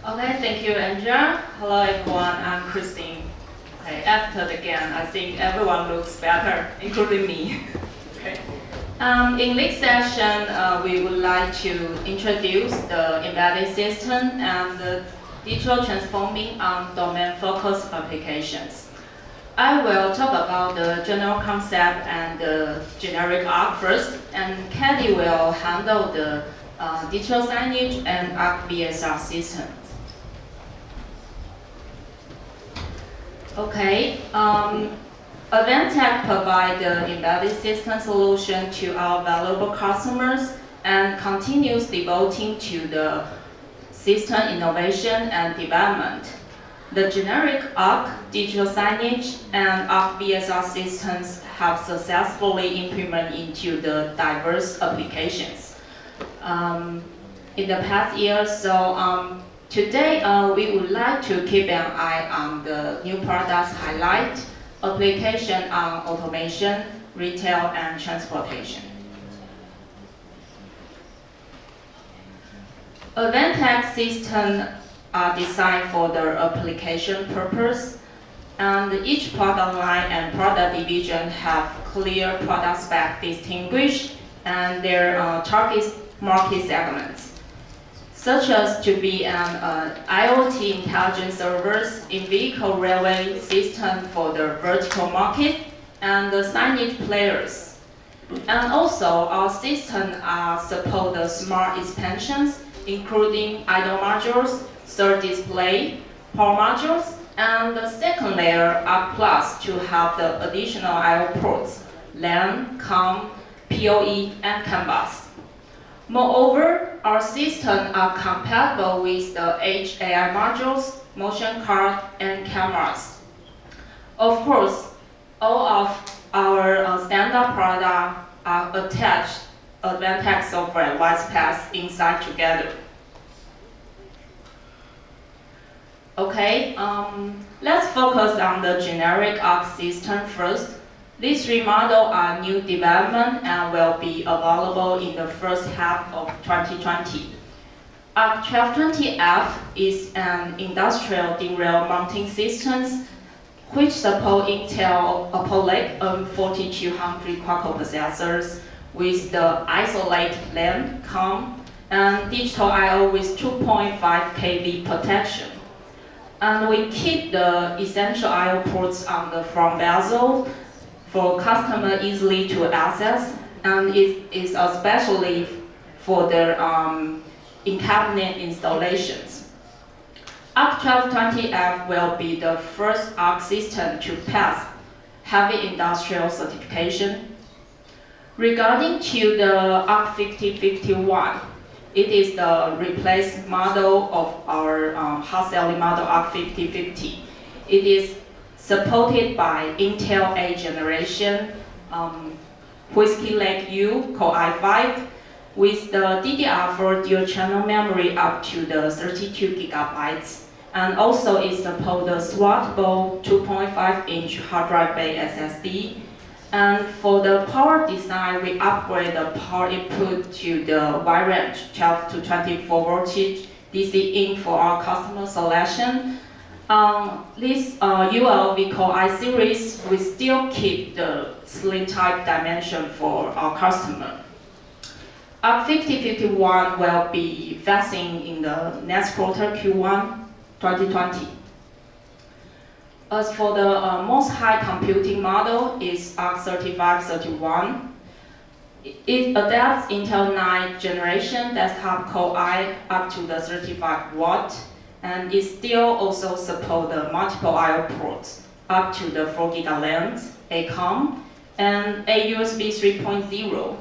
Okay, thank you, Andrea. Hello, everyone. I'm Christine. Okay, after the game, I think everyone looks better, including me. Okay. In this session, we would like to introduce the embedded system and the digital transforming on domain-focused applications. I will talk about the general concept and the generic art first, and Cadie will handle the digital signage and art VSR system. Okay, Advantech provides the embedded system solution to our valuable customers and continues devoting to the system innovation and development. The generic ARC digital signage and ARC VSR systems have successfully implemented into the diverse applications in the past year. So today we would like to keep an eye on the new products highlight, application on automation, retail, and transportation. Advantech systems are designed for their application purpose, and each product line and product division have clear product spec distinguished and their target market segments, such as to be an IoT intelligent servers in vehicle railway system for the vertical market and the signage players. And also our system support the smart expansions, including idle modules, third display, power modules, and the second layer ARC Plus to have the additional I/O ports, LAN, COM, PoE, and CAN bus. Moreover, our systems are compatible with the Edge AI modules, motion card, and cameras. Of course, all of our standard products are attached Advantech software WisePath inside together. Okay, let's focus on the generic ARC system first. These three models are new development and will be available in the first half of 2020. ARC 1220F is an industrial derail mounting system which supports Intel Apollo 4200 quad-core processors with the isolated LAN, COM, and digital I/O with 2.5 kV protection. And we keep the essential I/O ports on the front bezel for customer easily to access, and it is especially for their in-cabinet installations. ARC 1220F will be the first ARC system to pass heavy industrial certification. Regarding to the ARC 5051, it is the replaced model of our hot-selling model ARC 5050. It is supported by Intel 8 generation, Whiskey Lake U Core i5 with the DDR4 dual channel memory up to the 32 gigabytes. And also it supports the swappable 2.5-inch hard drive bay SSD. And for the power design, we upgrade the power input to the wide range 12 to 24 voltage DC in for our customer selection. This ULV Core i series, we still keep the slim type dimension for our customer. ARC 5051 will be vaccine in the next quarter Q1 2020. As for the most high computing model is ARC 3531. It adapts Intel 9 generation desktop Core i up to the 35 watt, and it still also supports the multiple I/O ports up to the 4 GB LAN, a COM, and a USB 3.0.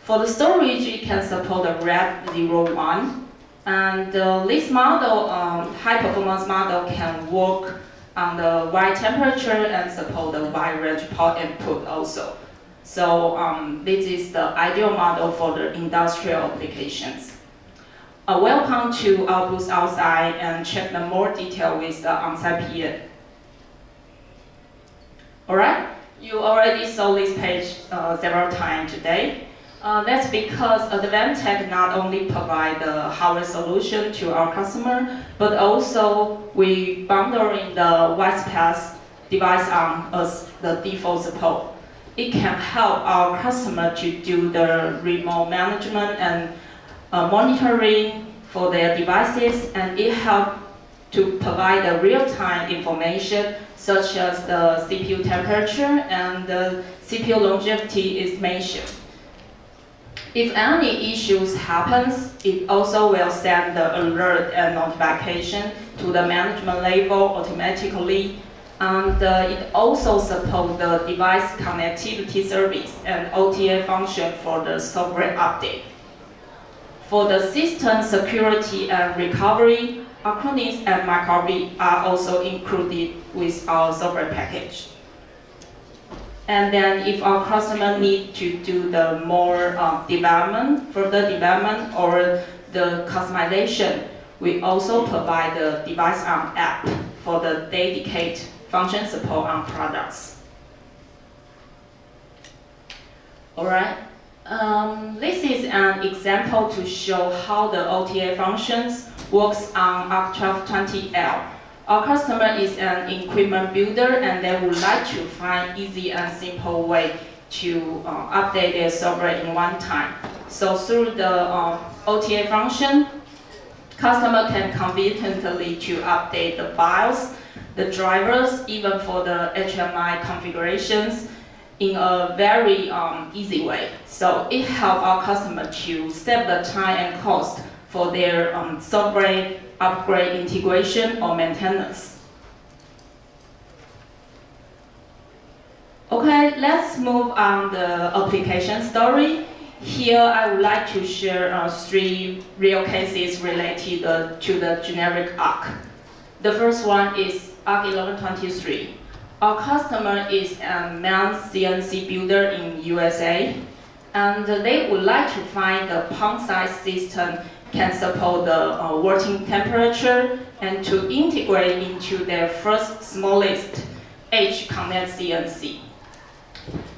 For the storage, it can support the RAID 01, and this model, high performance model, can work on the wide temperature and support the wide range power input also. So this is the ideal model for the industrial applications. Welcome to our booth outside and check the more detail with the on-site PM. All right, you already saw this page several times today. That's because Advantech not only provide the hardware solution to our customer, but also we bundling the WisePass device arm as the default support. It can help our customer to do the remote management and monitoring for their devices, and it helps to provide the real-time information such as the CPU temperature and the CPU longevity estimation. If any issues happens, it also will send the alert and notification to the management level automatically. And it also supports the device connectivity service and OTA function for the software update. For the system security and recovery, Acronis and Micro:bit are also included with our software package. And then if our customer need to do the more further development or the customization, we also provide the device arm app for the dedicated function support on products. Alright, this is an example to show how the OTA functions works on ARC1220L. Our customer is an equipment builder and they would like to find easy and simple way to update their software in one time. So through the OTA function, customer can conveniently to update the BIOS, the drivers, even for the HMI configurations in a very easy way. So it helps our customer to save the time and cost for their software upgrade, integration, or maintenance. Okay, let's move on the application story. Here, I would like to share 3 real cases related to the generic ARC. The first one is ARC 1123. Our customer is a main CNC builder in USA, and they would like to find the pump size system can support the working temperature and to integrate into their first smallest Edge Connect CNC.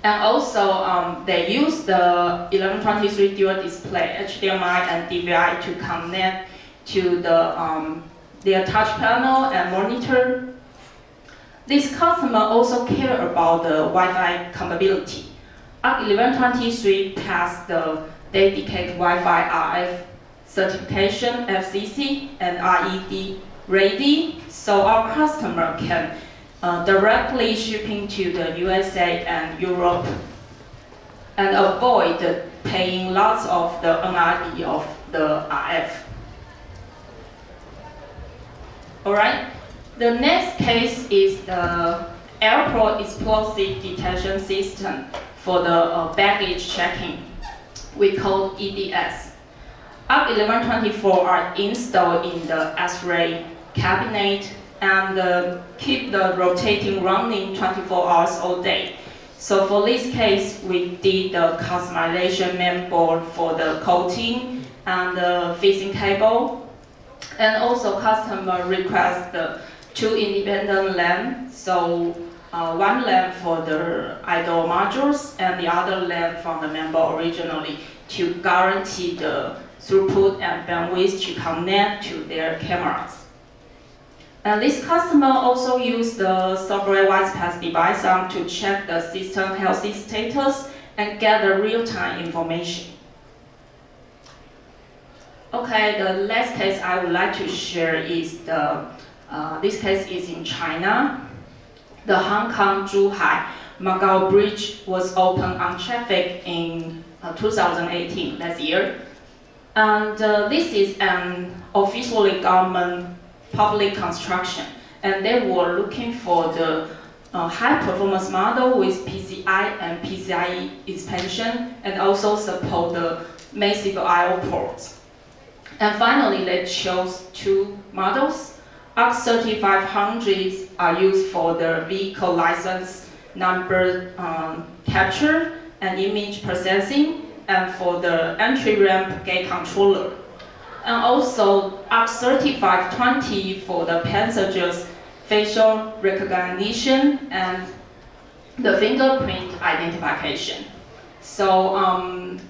And also, they use the 1123 dual display HDMI and DVI to connect to their touch panel and monitor. This customer also care about the Wi-Fi compatibility. ARC 1123 passed the dedicated Wi-Fi RF certification, FCC, and RED ready, so our customer can directly shipping to the USA and Europe and avoid paying lots of the NRE of the RF. Alright, the next case is the airport explosive detection system for the baggage checking. We call EDS. ARC 1124 are installed in the X-ray cabinet and keep the rotating running 24 hours all day. So for this case, we did the customization mainboard for the coating and the fixing cable. And also customer request the 2 independent LAN. So one LAN for the idle modules and the other LAN from the mainboard originally to guarantee the throughput and bandwidth to connect to their cameras. And this customer also used the software WisePass device arm to check the system healthy status and get the real-time information. Okay, the last case I would like to share is this case is in China. The Hong Kong-Zhuhai Macau Bridge was opened on traffic in 2018, last year. And this is an officially government public construction. And they were looking for the high performance model with PCI and PCIe expansion and also support the massive I/O ports. And finally, they chose 2 models. ARC 3500s are used for the vehicle license number capture and image processing, and for the entry ramp gate controller. And also ARC 3520 for the passengers facial recognition and the fingerprint identification. So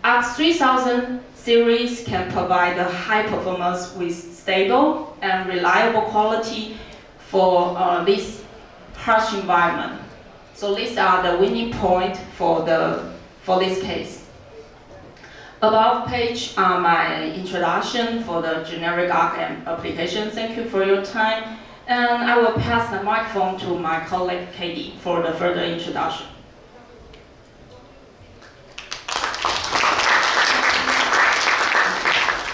ARC 3000 series can provide a high performance with stable and reliable quality for this harsh environment. So these are the winning point for this case. Above page are my introduction for the generic ARC application. Thank you for your time. And I will pass the microphone to my colleague Cadie for the further introduction.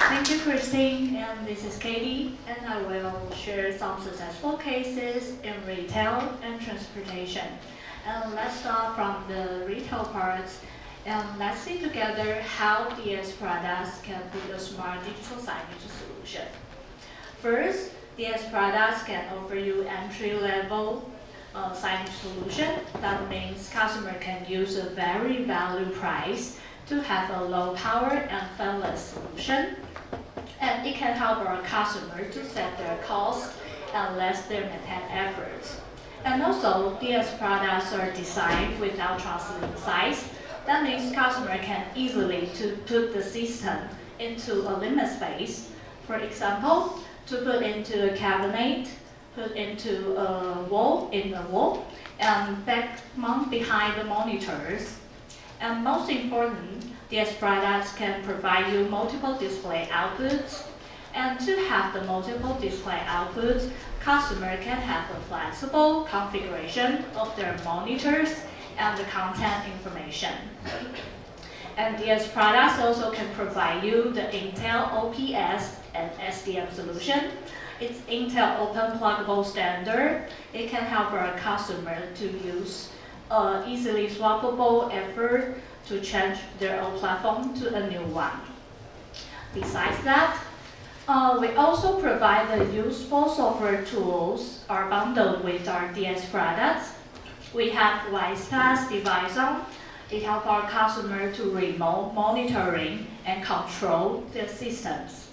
Thank you, Christine, and this is Cadie, and I will share some successful cases in retail and transportation. And let's start from the retail parts, and let's see together how DS products can build a smart digital signage solution. First, DS products can offer you entry-level signage solution. That means customer can use a very value price to have a low power and fanless solution. And it can help our customer to set their costs and less their maintenance efforts. And also, DS products are designed with ultra-slim size. That means customer can easily to put the system into a limit space. For example, to put into a cabinet, put into a wall, and back mount behind the monitors. And most important, DS products can provide you multiple display outputs. And to have the multiple display outputs, customer can have a flexible configuration of their monitors and the content information. And DS products also can provide you the Intel OPS and SDM solution. It's Intel Open Pluggable Standard. It can help our customer to use easily swappable effort to change their old platform to a new one. Besides that, we also provide the useful software tools are bundled with our DS products. We have WisePass device on. It helps our customer to remote monitoring and control their systems.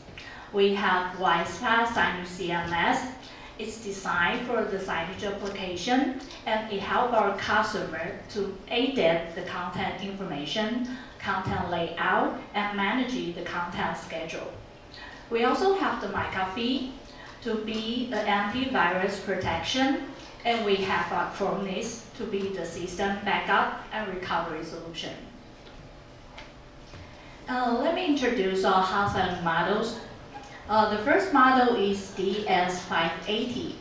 We have WisePass Signage CMS. It's designed for the signage application, and it helps our customer to edit the content information, content layout, and manage the content schedule. We also have the McAfee to be an antivirus protection, and we have our Chronis to be the system backup and recovery solution. Let me introduce our hot-selling models. The first model is DS580.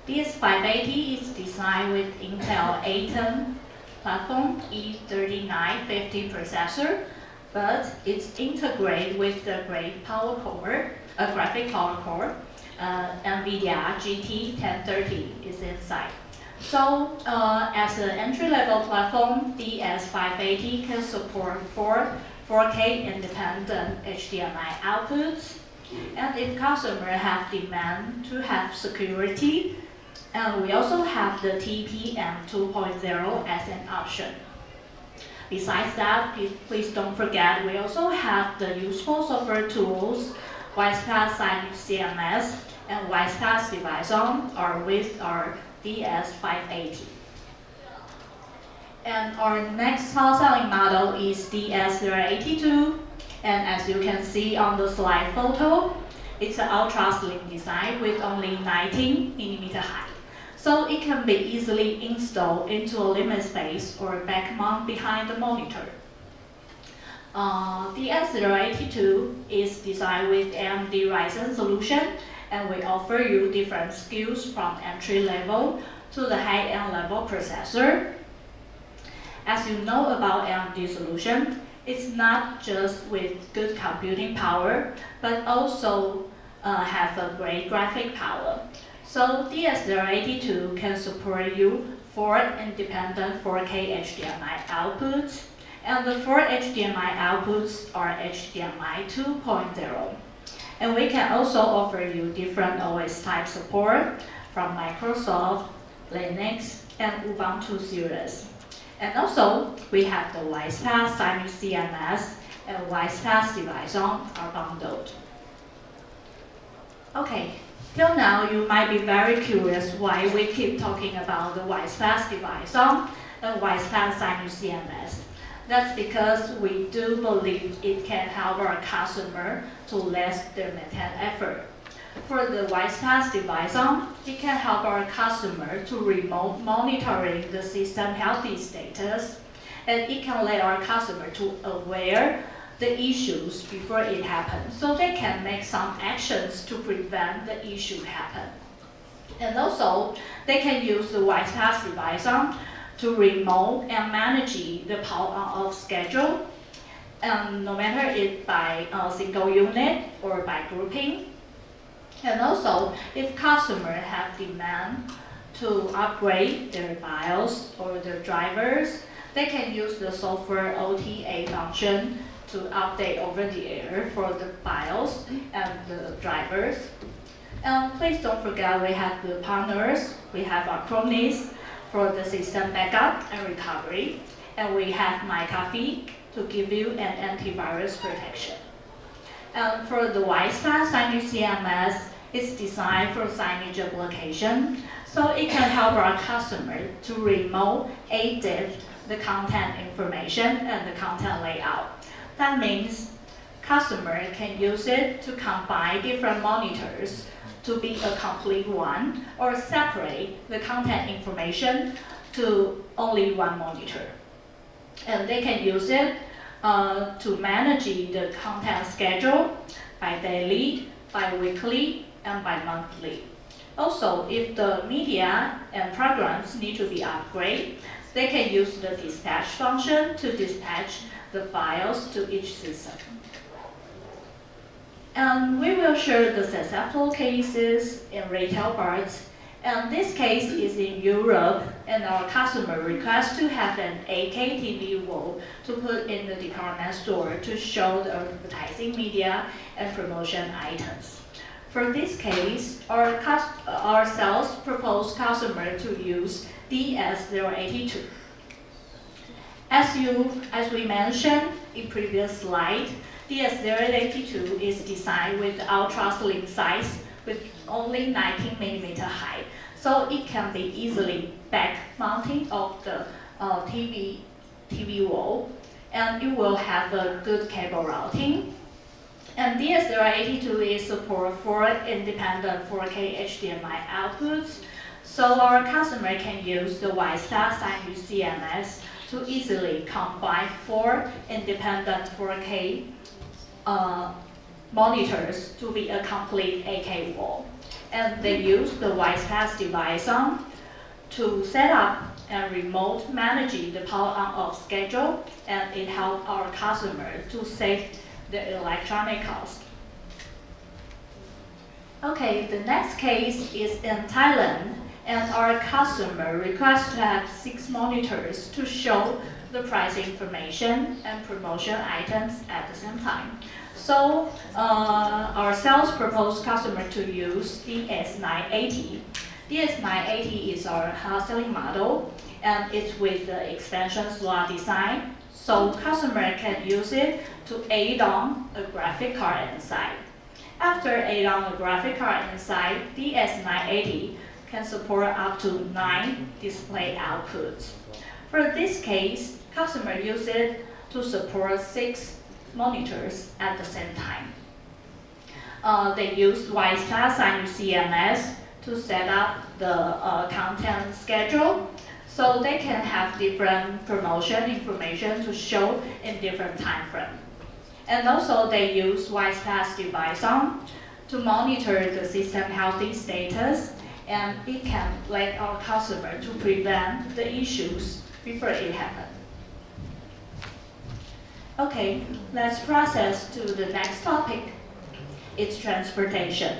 DS580 is designed with Intel A10 platform E3950 processor, but it's integrated with the graphic power core, NVIDIA GT 1030 is inside. So as an entry-level platform, DS580 can support 4K independent HDMI outputs. And if customer have demand to have security, and we also have the TPM 2.0 as an option. Besides that, please don't forget, we also have the useful software tools, WisePass Signage CMS, and WisePass device on are with our DS580. And our next hot-selling model is DS082. And as you can see on the slide photo, it's an ultra-slim design with only 19mm height. So it can be easily installed into a limit space or back mount behind the monitor. The DS082 is designed with AMD Ryzen solution, and we offer you different SKUs from entry level to the high-end level processor. As you know about AMD solution, it's not just with good computing power, but also have a great graphic power. So DS082 can support you 4 independent 4K HDMI outputs, and the 4 HDMI outputs are HDMI 2.0. And we can also offer you different OS type support from Microsoft, Linux, and Ubuntu series. And also, we have the WisePass Signage CMS and WisePass device on are bundled. Okay, till now you might be very curious why we keep talking about the WisePass device on and WisePass Signage CMS. That's because we do believe it can help our customer to lessen their maintenance effort. For the WisePass device, it can help our customer to remote monitoring the system healthy status, and it can let our customer to aware the issues before it happens, so they can make some actions to prevent the issue happen. And also, they can use the WisePass device to remote and manage the power on-off schedule, no matter it by a single unit or by grouping. And also, if customers have demand to upgrade their BIOS or their drivers, they can use the software OTA function to update over the air for the BIOS and the drivers. And please don't forget we have the partners. We have Acronis for the system backup and recovery. And we have MyCoffee to give you an antivirus protection. And for the WisePass signage CMS, it's designed for signage application, so it can help our customer to remote edit the content information and the content layout. That means customer can use it to combine different monitors to be a complete one, or separate the content information to only one monitor. And they can use it to manage the content schedule by daily, by weekly, and by monthly. Also, if the media and programs need to be upgraded, they can use the dispatch function to dispatch the files to each system. And we will share the successful cases in retail parts. And this case is in Europe, and our customer requests to have an 8K TV wall to put in the department store to show the advertising media and promotion items. For this case, our sales proposed customer to use DS082. As we mentioned in previous slide, DS082 is designed with ultra slim size with only 19 mm height, so it can be easily back mounting of the TV wall, and it will have a good cable routing. And DS082 is support for independent 4K HDMI outputs, so our customer can use the WisePass signage CMS to easily combine 4 independent 4K monitors to be a complete 8K wall. And they use the WisePass device to set up and remote manage the power on-off schedule, and it helps our customer to save the electronic cost. Okay, the next case is in Thailand, and our customer requests to have 6 monitors to show the price information and promotion items at the same time. So our sales proposed customer to use DS980. DS980 is our hot-selling model, and it's with the expansion slot design, so customer can use it to add on a graphic card inside. After add on a graphic card inside, DS980 can support up to 9 display outputs. For this case, customer use it to support 6 monitors at the same time. They use WisePass signage CMS to set up the content schedule, so they can have different promotion information to show in different time frame. And also they use WisePass device to monitor the system healthy status, and it can let our customer to prevent the issues before it happens. Okay, let's process to the next topic. It's transportation.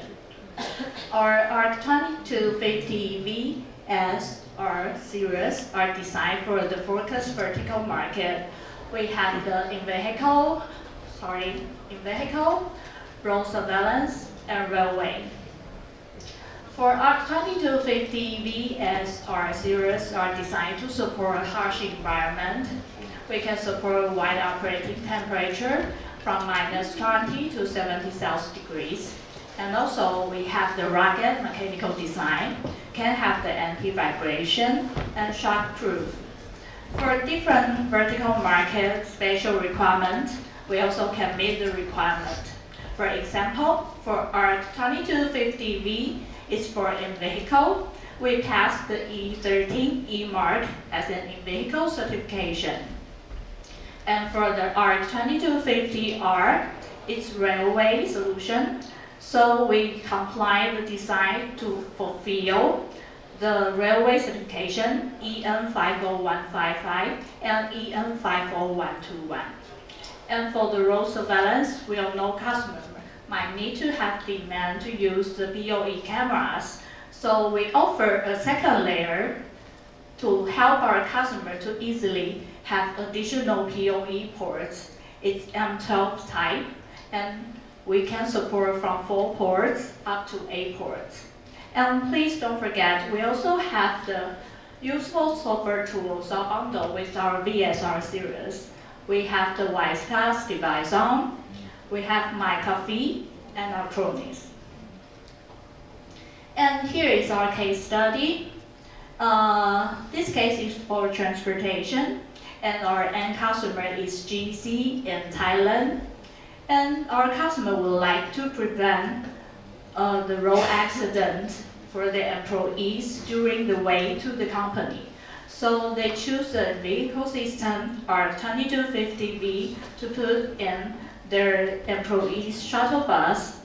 Our ARC2250 VS R series are designed for the focused vertical market. We have the in-vehicle, road surveillance, and railway. For ARC2250 VS R series are designed to support a harsh environment. We can support wide operating temperature from -20 to 70 Celsius degrees. And also we have the rugged mechanical design, can have the anti-vibration and shock-proof. For different vertical market spatial requirements, we also can meet the requirement. For example, for ARC 2250V is for in-vehicle. We passed the E13 E-Mark as an in-vehicle certification. And for the ARC 2250R, it's railway solution. So we comply the design to fulfill the railway certification EN 50155 and EN 50121. And for the road surveillance, we all know customers might need to have demand to use the BOE cameras. So we offer a second layer to help our customer to easily have additional PoE ports. It's M12 type, and we can support from 4 ports up to 8 ports. And please don't forget, we also have the useful software tools on bundle with our VSR series. We have the Wisecast device on, we have MyCoffee, and our Chronis. And here is our case study. This case is for transportation, and our end customer is GC in Thailand. And our customer would like to prevent the road accident for their employees during the way to the company. So they choose the vehicle system, our 2250V, to put in their employees' shuttle bus.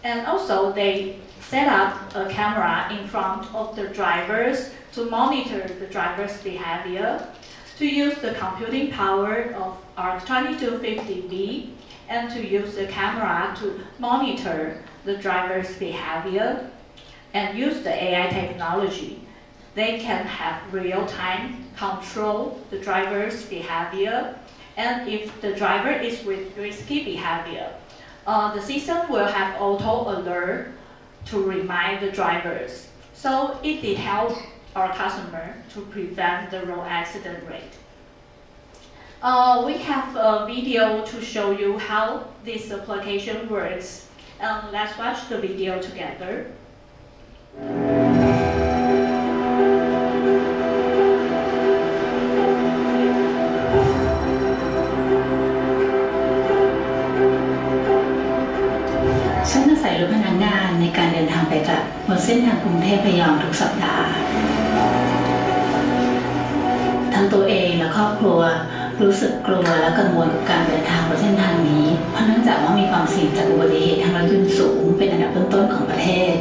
And also they set up a camera in front of the drivers to monitor the driver's behavior, to use the computing power of our 2250V, and to use the camera to monitor the driver's behavior, and use the AI technology. They can have real-time control the driver's behavior, and if the driver is with risky behavior, the system will have auto alert to remind the drivers. So it did help our customer to prevent the road accident rate. We have a video to show you how this application works. Let's watch the video together.ฉันอาศัยรถพนักงานในการเดินทางไปกลับบนเส้นทางกรุงเทพระยองทุกสัปดาห์ทั้งตัวเองและครอบครัวรู้สึกกลัวและกังวลกับการเดินทางบนเส้นทางนี้เพราะเนื่องจากว่ามีความเสี่ยงจากอุบัติเหตุทางรถยนต์สูงเป็นอันดับต้นๆของประเทศ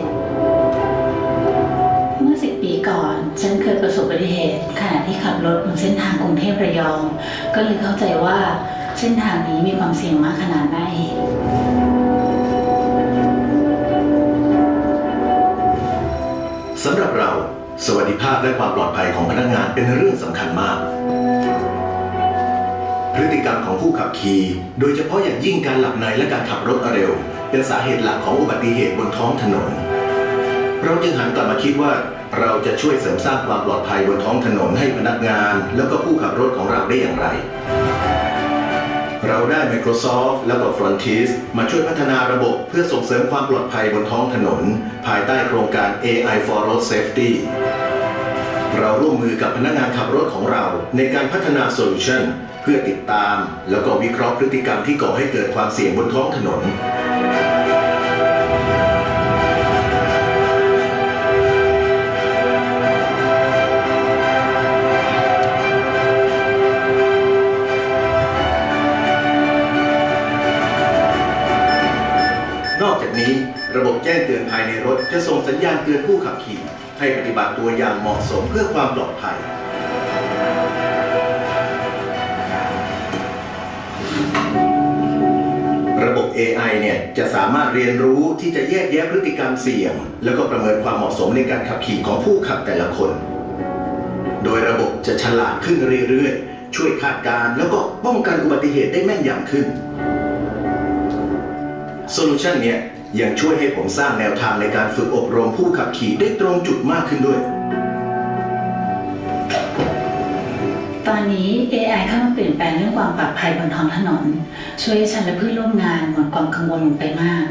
เมื่อ10 ปีก่อนฉันเคยประสบอุบัติเหตุขณะที่ขับรถบนเส้นทางกรุงเทพระยองก็เลยเข้าใจว่าเส้นทางนี้มีความเสี่ยงมากขนาดไหนสำหรับเราสวัสดิภาพและความปลอดภัยของพนักงานเป็นเรื่องสำคัญมากพฤติกรรมของผู้ขับขี่โดยเฉพาะอย่างยิ่งการหลับในและการขับรถเร็วเป็นสาเหตุหลักของอุบัติเหตุบนท้องถนนเราจึงหันกลับมาคิดว่าเราจะช่วยเสริมสร้างความปลอดภัยบนท้องถนนให้พนักงานแล้วก็ผู้ขับรถของเราได้อย่างไรเราได้ Microsoft แล้วก็ Frontiers มาช่วยพัฒนาระบบเพื่อส่งเสริมความปลอดภัยบนท้องถนนภายใต้โครงการ AI for Road Safety เราร่วมมือกับพนักงานขับรถของเราในการพัฒนาโซลูชันเพื่อติดตามแล้วก็วิเคราะห์พฤติกรรมที่ก่อให้เกิดความเสี่ยงบนท้องถนนนอกจากนี้ระบบแจ้งเตือนภายในรถจะส่งสัญญาณเตือนผู้ขับขี่ให้ปฏิบัติตัวอย่างเหมาะสมเพื่อความปลอดภัยระบบ AI เนี่ยจะสามารถเรียนรู้ที่จะแยกแยะพฤติกรรมเสี่ยงแล้วก็ประเมินความเหมาะสมในการขับขี่ของผู้ขับแต่ละคนโดยระบบจะฉลาดขึ้นเรื่อยๆช่วยคาดการณ์แล้วก็ป้องกันอุบัติเหตุได้แม่นยำขึ้นโซลูชันเนี่ยยังช่วยให้ผมสร้างแนวทางในการฝึกอบรมผู้ขับขี่ได้ตรงจุดมากขึ้นด้วยตอนนี้ AI เข้ามาเปลี่ยนแปลงเรื่องความปลอดภัยบนท้องถนนช่วยให้ฉันและเพื่อนร่วมงานหมดความกังวลลงไปมาก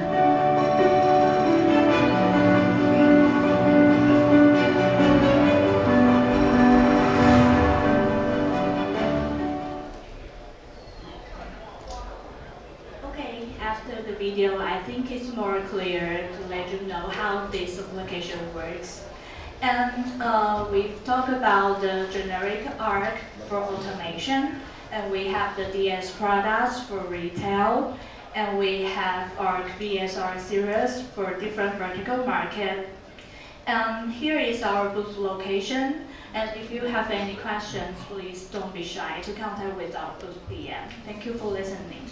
how this application works. And we've talked about the generic ARC for automation, and we have the DS products for retail, and we have ARC VSR series for different vertical market. And here is our booth location, and if you have any questions, please don't be shy to contact with our booth PM. Thank you for listening.